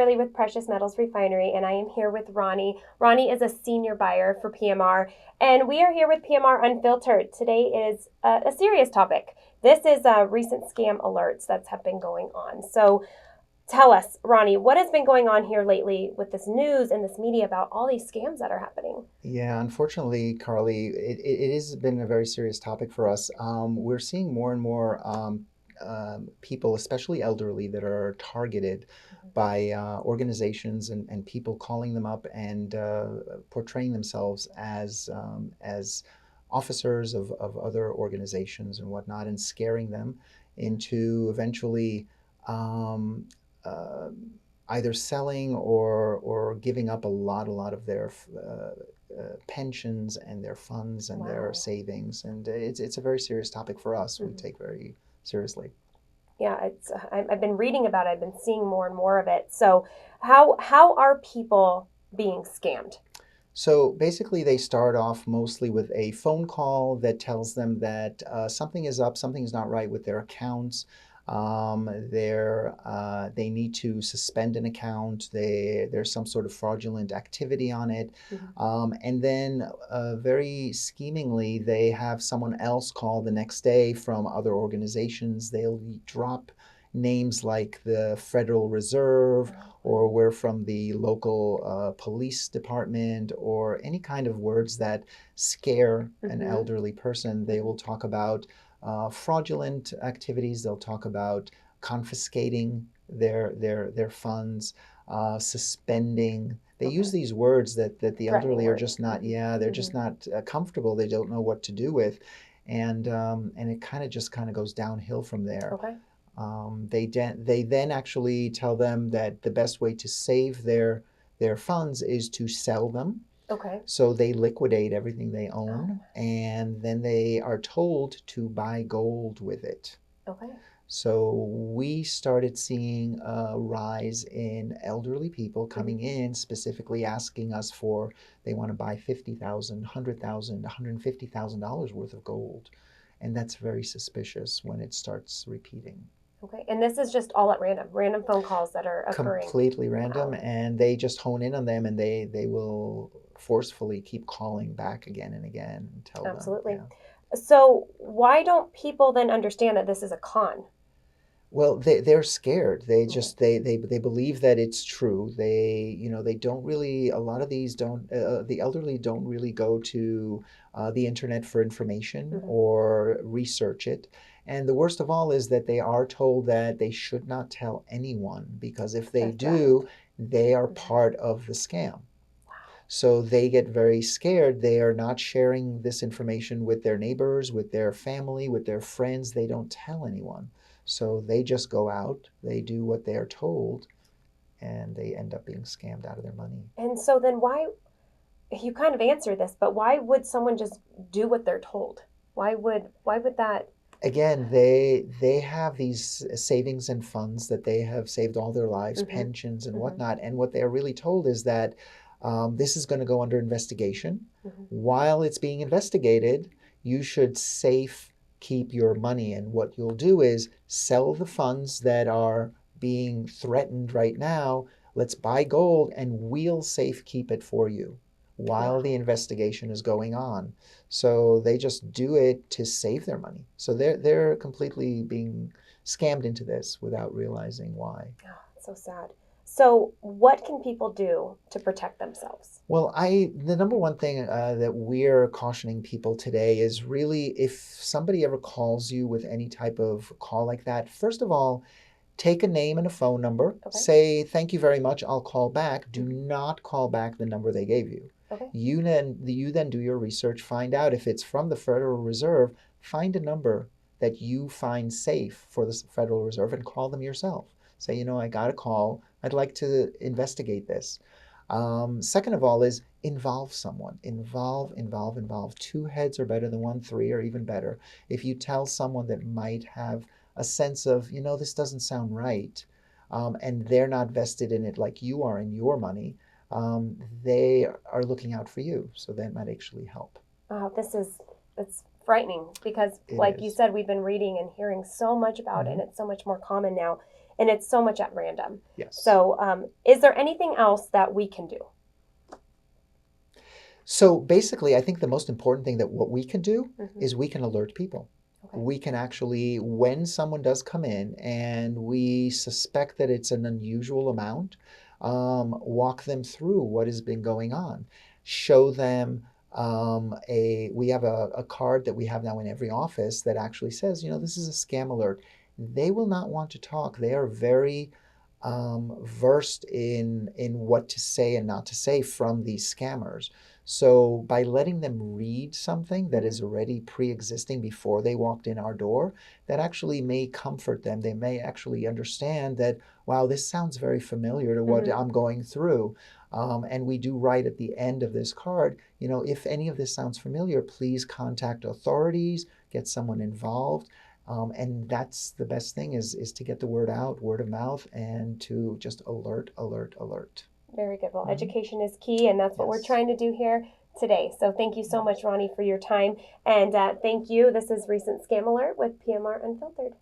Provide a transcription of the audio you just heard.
Carly with Precious Metals Refinery, and I am here with Ronnie. Ronnie is a senior buyer for PMR, and we are here with PMR Unfiltered. Today is a serious topic. This is recent scam alerts that have been going on. So tell us, Ronnie, what has been going on here lately with this news and this media about all these scams that are happening? Yeah, unfortunately, Carly, it has been a very serious topic for us. We're seeing more and more people, especially elderly, that are targeted by organizations and people calling them up and portraying themselves as officers of other organizations and whatnot, and scaring them into eventually um, uh, either selling or giving up a lot of their pensions and their funds and their Wow. savings, and it's a very serious topic for us. We Mhm. take very seriously. Yeah, I've been reading about it. I've been seeing more and more of it. So how are people being scammed? So basically, they start off mostly with a phone call that tells them that something is up, something is not right with their accounts. They need to suspend an account. There's some sort of fraudulent activity on it. Mhm. And then, very schemingly, they have someone else call the next day from other organizations. They'll drop names like the Federal Reserve, or we're from the local police department, or any kind of words that scare an Mhm. elderly person. They Mhm. will talk about fraudulent activities. They'll talk about confiscating their funds, suspending. They use Okay. these words that the Threatening elderly are words. just not. Mhm. Yeah, they're just Mhm. not comfortable. They don't know what to do with, and it kind of goes downhill from there. Okay. They then actually tell them that the best way to save their funds is to sell them. Okay. So they liquidate everything they Oh, own, and then they are told to buy gold with it. okay. So we started seeing a rise in elderly people Mhm. coming in, specifically asking us for, they want to buy 50,000, 100,000, $150,000 worth of gold. And that's very suspicious when it starts repeating. Okay. And this is just all at random phone calls that are occurring. Completely random, Wow. and they just hone in on them, and they will forcefully keep calling back again and again and tell them, Absolutely. yeah. So why don't people then understand that this is a con? Well, they're scared. They Okay. just they believe that it's true. They don't really, a lot of these don't, the elderly don't really go to the internet for information Hmm. or research it. And the worst of all is that they are told that they should not tell anyone, because if they They're threatened. do, they are Hmm. part of the scam. Wow. So they get very scared. They are not sharing this information with their neighbors, with their family, with their friends. They don't tell anyone. So they just go out, they do what they are told, and they end up being scammed out of their money. And so then why, you kind of answered this, but why would someone just do what they're told? Why would that? Again, they have these savings and funds that they have saved all their lives, Hmm. pensions and Hmm. whatnot. And what they're really told is that this is going to go under investigation. Hmm. While it's being investigated, you should safe keep your money. And what you'll do is sell the funds that are being threatened right now. Let's buy gold and we'll safe keep it for you while the Wow. investigation is going on. So they just do it to save their money. So they're completely being scammed into this without realizing why. Oh, it's so sad. So what can people do to protect themselves? Well, the number one thing that we're cautioning people today is really, if somebody ever calls you with any type of call like that, first of all, take a name and a phone number. Okay. Say, thank you very much, I'll call back. Do Hmm. not call back the number they gave you. Okay. You then do your research, find out if it's from the Federal Reserve, find a number that you find safe for the Federal Reserve and call them yourself. Say, I got a call. I'd like to investigate this. Second of all is involve someone. Involve. Two heads are better than one, three are even better. If you tell someone that might have a sense of, this doesn't sound right, and they're not vested in it like you are in your money, they are looking out for you. So that might actually help. Oh, it's frightening because, It like you is. said, we've been reading and hearing so much about it, and Mhm. it's so much more common now. and it's so much at random. Yes. So is there anything else that we can do? So basically, I think the most important thing that what we can do Mm-hmm. is we can alert people. Okay. We can actually, when someone does come in and we suspect that it's an unusual amount, walk them through what has been going on. Show them we have a card that we have now in every office that actually says, this is a scam alert. They will not want to talk. They are very versed in what to say and not to say from these scammers. So by letting them read something that is already pre-existing before they walked in our door, that actually may comfort them. They may actually understand that, wow, this sounds very familiar to what I'm going through. And we do write at the end of this card, if any of this sounds familiar, please contact authorities, get someone involved. And that's the best thing is to get the word out, word of mouth, and to just alert, alert, alert. Very good. Well, education is key, and that's what we're trying to do here today. So thank you so much, Ronnie, for your time. And thank you. This is Recent Scam Alert with PMR Unfiltered.